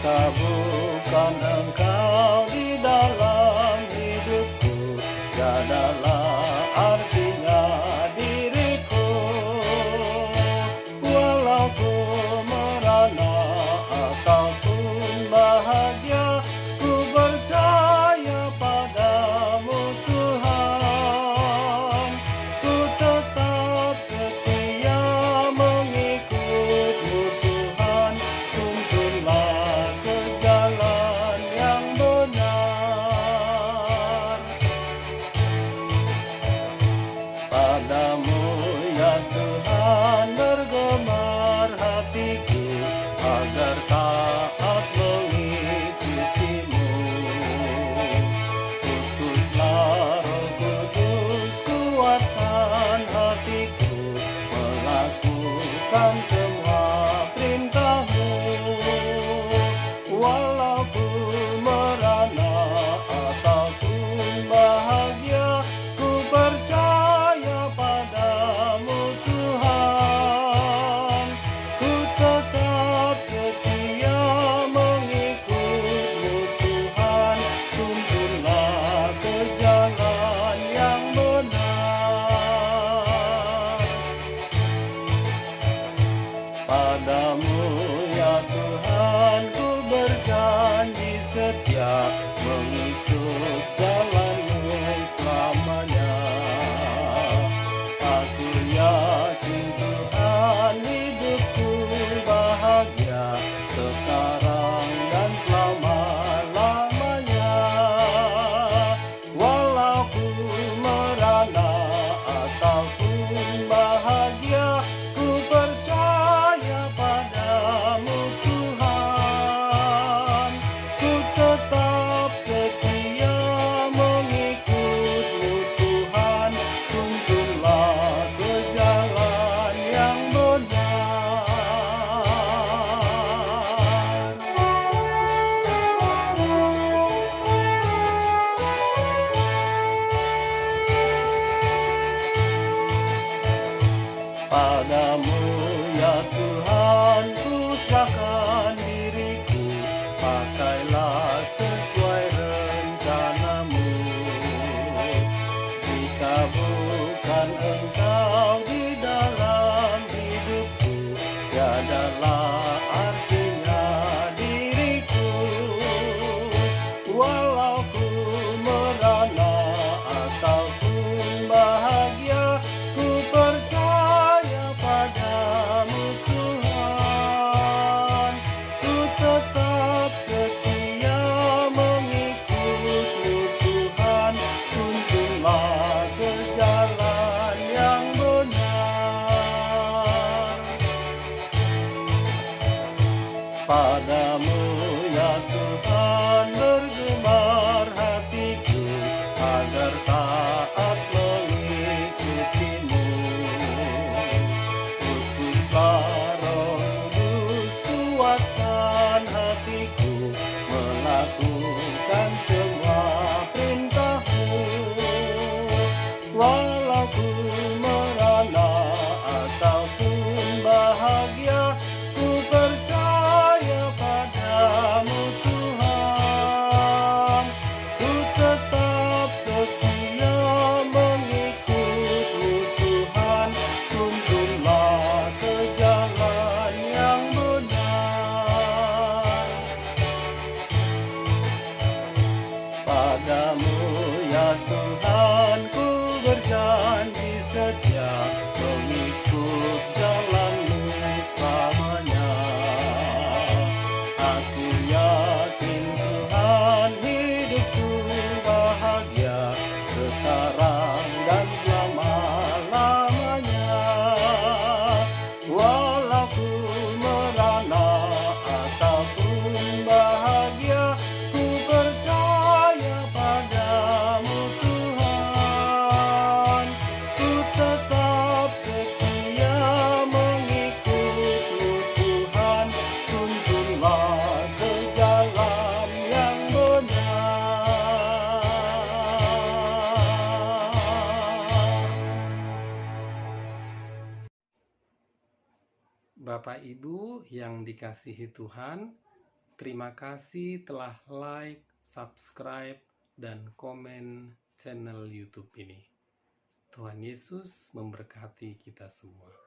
Jika bukan Engkau di dalam hidupku, tiadalah artinya diriku. Walau ku merana ataupun bahagia, ku percaya padamu Tuhan. Ku tetap setia mengikutmu Tuhan. Tuntunlah ke jalan yang benar. Padamu ya Tuhan bergemar hatiku, agar taat mengikutimu. Utuslah Roh Kudus, kuatkan hatiku, melakukan semua perintahmu. Walau ku merana ataupun bahagia, ku percaya padamu Tuhan. Ku tetap setia mengikutmu Tuhan. Tuntunlah ke jalan yang benar. Padamu ya Tuhan ku berjanji setia, mengikut jalan-Mu selamanya. Aku yakin Tuhan hidupku bahagia, sekarang dan selama-lamanya. Walau ku merana ataupun bahagia, ku percaya padamu Tuhan. Ku tetap setia mengikutmu Tuhan. Tuntunlah ke jalan yang benar. Padamu ya Tuhan ku serahkan diriku, pakailah sesuai rencana-Mu. Jika bukan Engkau di dalam hidupku, tiadalah artinya diriku. Walau ku merana ataupun bahagia, ku percaya padamu Tuhan. Ku tetap setia mengikutmu Tuhan. Tuntunlah ke jalan yang benar. Padamu ya Tuhan bergemar hatiku, agar taat mengikutimu. Utuslah Roh Kudus, kuatkan hatiku, melakukan semua perintah-Mu. Walau ku merana ataupun bahagia, ku percaya padamu Tuhan. Ku tetap setia mengikutmu Tuhan. Tuntunlah ke jalan yang benar. Padamu ya Tuhan ku berjanji setia, mengikut jalan-Mu selamanya. Aku yakin Tuhan hidupku bahagia, sekarang dan selama-lamanya. Walau ku merana ataupun bahagia, ku percaya padamu Tuhan. Ku tetap setia mengikutmu Tuhan. Tuntunlah ke jalan yang benar. Bapak Ibu yang dikasihi Tuhan, Terima kasih telah like, subscribe, dan komen channel YouTube ini. Tuhan Yesus memberkati kita semua.